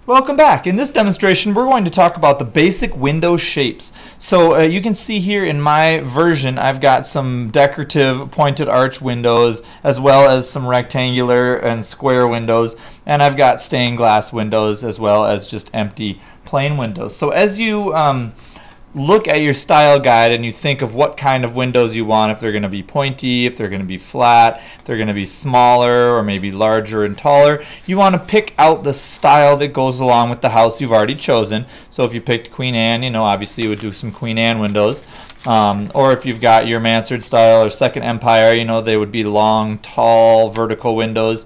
Welcome back. In this demonstration, we're going to talk about the basic window shapes. So you can see here in my version, I've got some decorative pointed arch windows as well as some rectangular and square windows, and I've got stained glass windows as well as just empty plain windows. So as you look at your style guide and you think of what kind of windows you want, if they're going to be pointy, if they're going to be flat, if they're going to be smaller or maybe larger and taller, you want to pick out the style that goes along with the house you've already chosen. So if you picked Queen Anne, you know, obviously you would do some Queen Anne windows. Or if you've got your Mansard style or Second Empire, you know, they would be long, tall, vertical windows.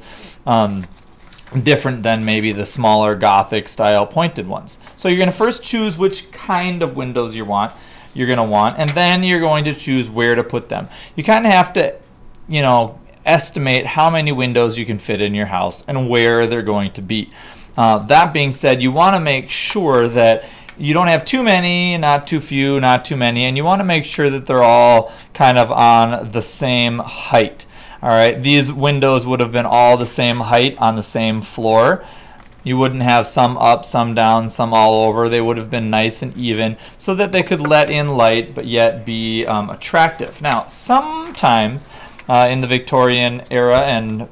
Different than maybe the smaller Gothic style pointed ones. So you're going to first choose which kind of windows you're going to want, and then you're going to choose where to put them. You kind of have to, you know, estimate how many windows you can fit in your house and where they're going to be. That being said, you want to make sure that you don't have too many, not too few, not too many, and you want to make sure that they're all kind of on the same height. All right, these windows would have been all the same height on the same floor. You wouldn't have some up, some down, some all over. They would have been nice and even so that they could let in light but yet be attractive. Now, sometimes in the Victorian era and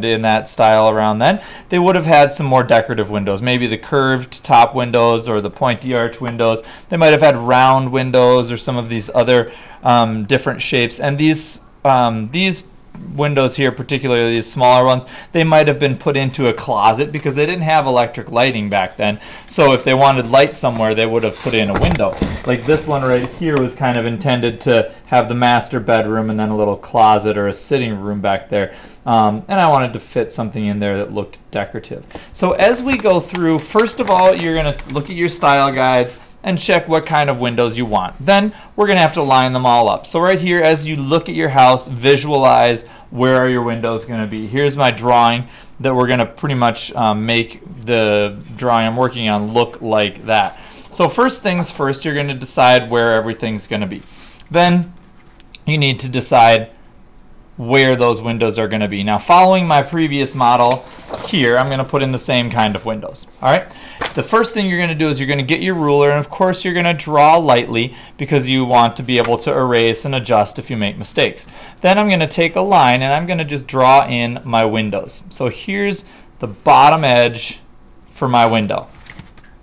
in that style around then, they would have had some more decorative windows, maybe the curved top windows or the pointy arch windows. They might have had round windows or some of these other different shapes, and these windows here, particularly these smaller ones, they might have been put into a closet because they didn't have electric lighting back then. So if they wanted light somewhere, they would have put in a window. Like this one right here was kind of intended to have the master bedroom and then a little closet or a sitting room back there. And I wanted to fit something in there that looked decorative. So as we go through, first of all, you're going to look at your style guides and check what kind of windows you want. Then we're going to have to line them all up. So right here, as you look at your house, visualize where are your windows going to be. Here's my drawing that we're going to pretty much make the drawing I'm working on look like that. So first things first, you're going to decide where everything's going to be. Then you need to decide where those windows are going to be. Now, following my previous model here, I'm going to put in the same kind of windows. All right. The first thing you're going to do is you're going to get your ruler, and of course you're going to draw lightly because you want to be able to erase and adjust if you make mistakes. Then I'm going to take a line and I'm going to just draw in my windows. So here's the bottom edge for my window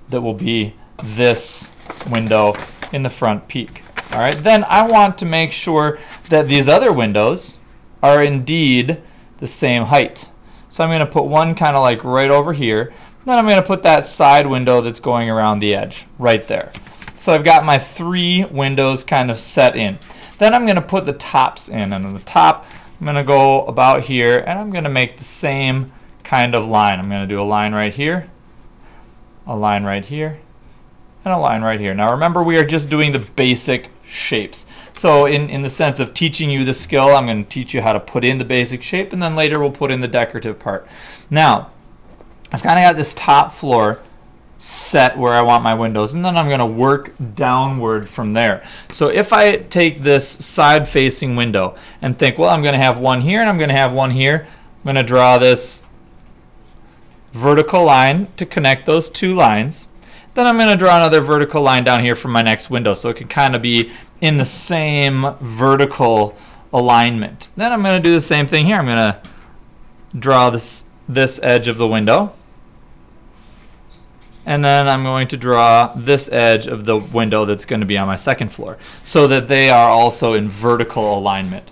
that will be this window in the front peak. All right. Then I want to make sure that these other windows are indeed the same height. So I'm going to put one kind of like right over here. Then I'm going to put that side window that's going around the edge right there. So I've got my three windows kind of set in. Then I'm going to put the tops in, and on the top I'm going to go about here and I'm going to make the same kind of line. I'm going to do a line right here, a line right here, and a line right here. Now remember, we are just doing the basic shapes. So in the sense of teaching you the skill, I'm going to teach you how to put in the basic shape, and then later we'll put in the decorative part. Now, I've kind of got this top floor set where I want my windows, and then I'm going to work downward from there. So if I take this side-facing window and think, well, I'm going to have one here and I'm going to have one here, I'm going to draw this vertical line to connect those two lines. Then I'm going to draw another vertical line down here for my next window so it can kind of be in the same vertical alignment. Then I'm going to do the same thing here. I'm going to draw this edge of the window. And then I'm going to draw this edge of the window that's going to be on my second floor so that they are also in vertical alignment.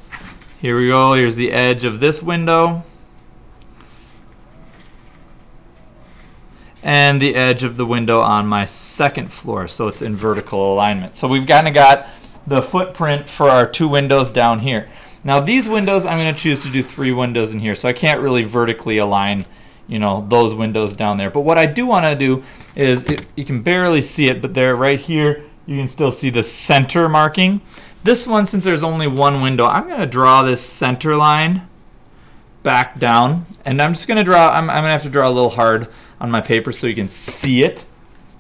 Here we go. Here's the edge of this window and the edge of the window on my second floor, so it's in vertical alignment. So we've kind of got the footprint for our two windows down here. Now these windows, I'm going to choose to do three windows in here, so I can't really vertically align, you know, those windows down there. But what I do want to do is, you can barely see it, but there right here you can still see the center marking. This one, since there's only one window, I'm going to draw this center line back down, and I'm just going to draw, I'm going to have to draw a little hard on my paper so you can see it.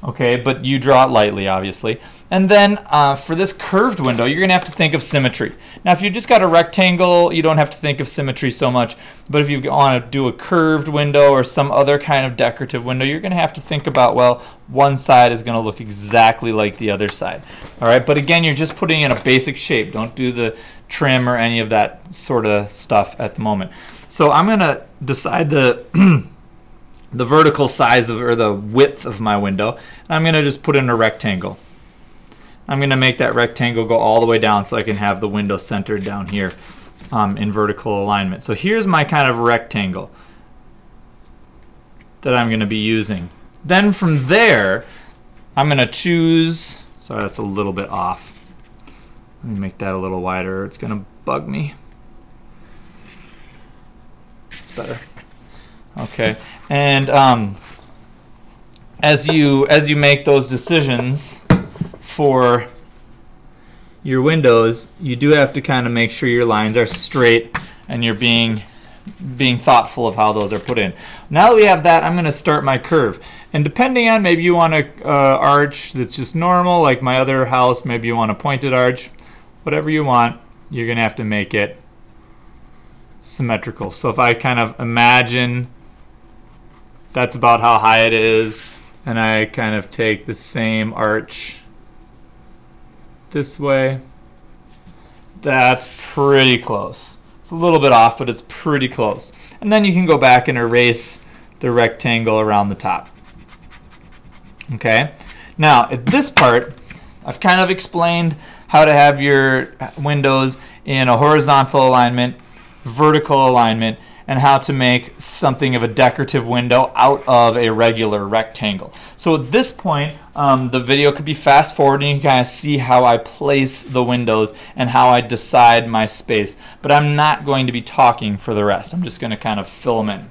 Okay, but you draw it lightly, obviously. And then for this curved window, you're going to have to think of symmetry. Now, if you just got a rectangle, you don't have to think of symmetry so much. But if you want to do a curved window or some other kind of decorative window, you're going to have to think about, well, one side is going to look exactly like the other side. All right, but again, you're just putting in a basic shape. Don't do the trim or any of that sort of stuff at the moment. So I'm going to decide the the vertical size of, or the width of my window, and I'm going to just put in a rectangle. I'm going to make that rectangle go all the way down so I can have the window centered down here in vertical alignment. So here's my kind of rectangle that I'm going to be using. Then from there, I'm going to choose, sorry, that's a little bit off. Let me make that a little wider, or it's going to bug me. It's better. Okay, and as you make those decisions for your windows, you do have to kind of make sure your lines are straight and you're being thoughtful of how those are put in. Now that we have that, I'm going to start my curve. And depending on, maybe you want an arch that's just normal, like my other house, maybe you want a pointed arch. Whatever you want, you're going to have to make it symmetrical. So if I kind of imagine that's about how high it is, and I kind of take the same arch this way, that's pretty close. It's a little bit off, but it's pretty close. And then you can go back and erase the rectangle around the top. Okay, now at this part, I've kind of explained how to have your windows in a horizontal alignment, vertical alignment, and how to make something of a decorative window out of a regular rectangle. So at this point, the video could be fast forward and you can kind of see how I place the windows and how I decide my space. But I'm not going to be talking for the rest. I'm just going to kind of fill them in.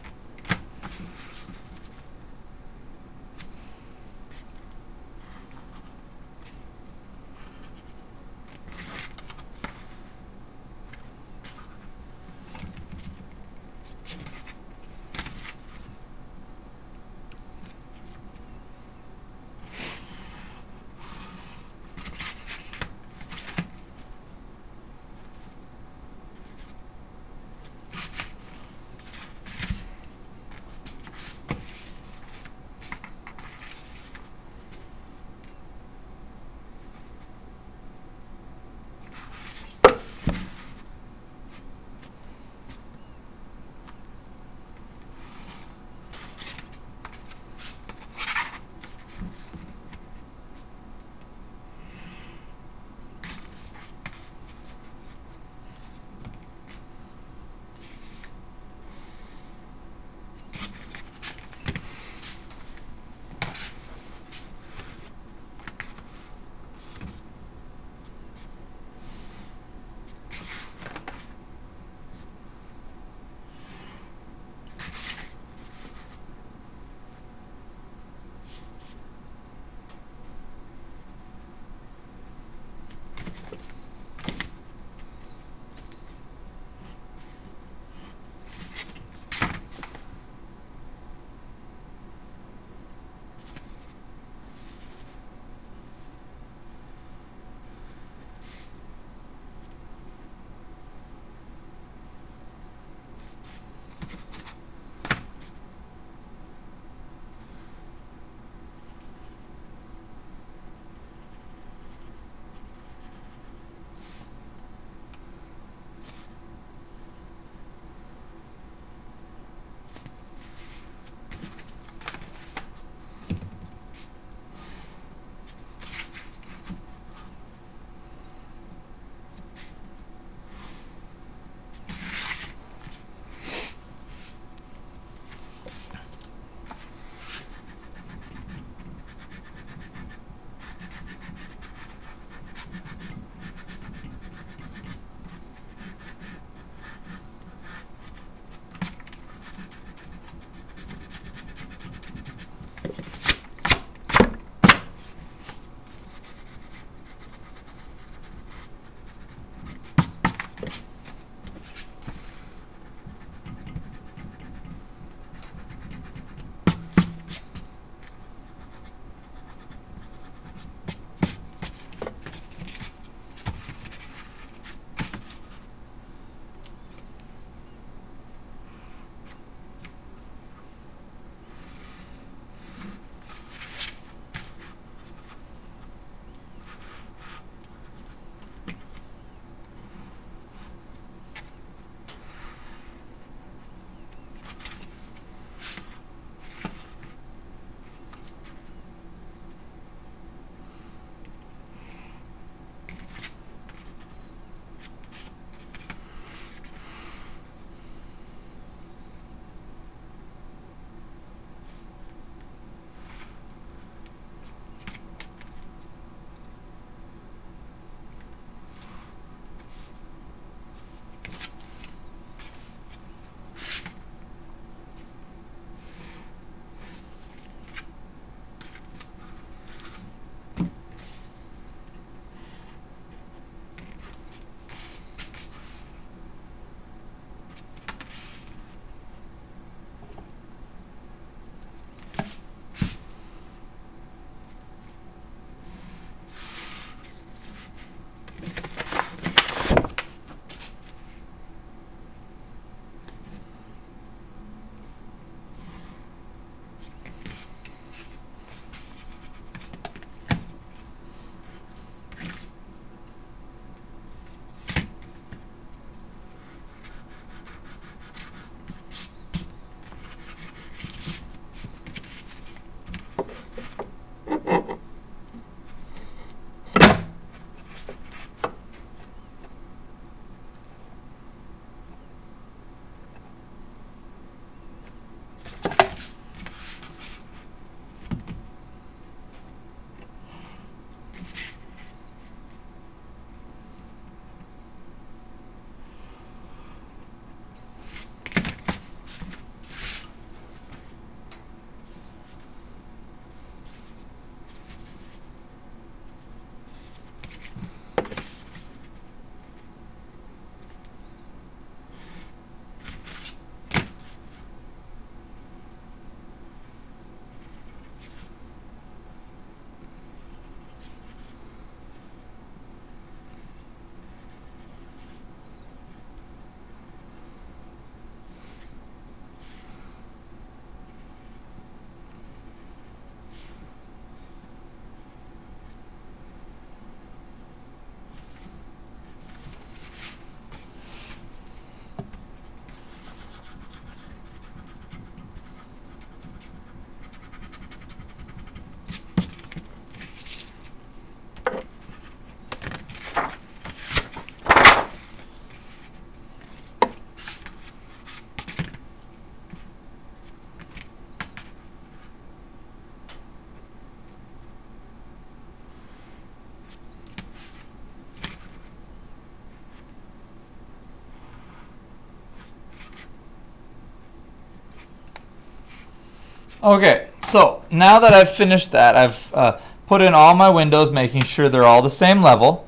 Okay, so now that I've finished that, I've put in all my windows, making sure they're all the same level,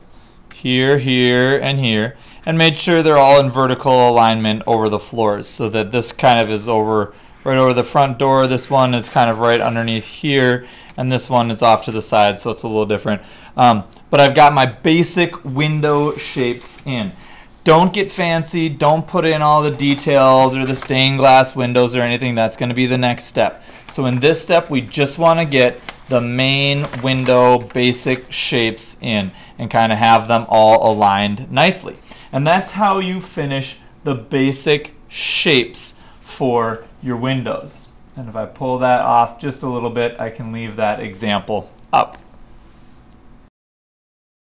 here, here, and here, and made sure they're all in vertical alignment over the floors, so that this kind of is right over the front door. This one is kind of right underneath here, and this one is off to the side, so it's a little different. But I've got my basic window shapes in. Don't get fancy. Don't put in all the details or the stained glass windows or anything. That's going to be the next step. So in this step, we just want to get the main window basic shapes in and kind of have them all aligned nicely. And that's how you finish the basic shapes for your windows. And if I pull that off just a little bit, I can leave that example up.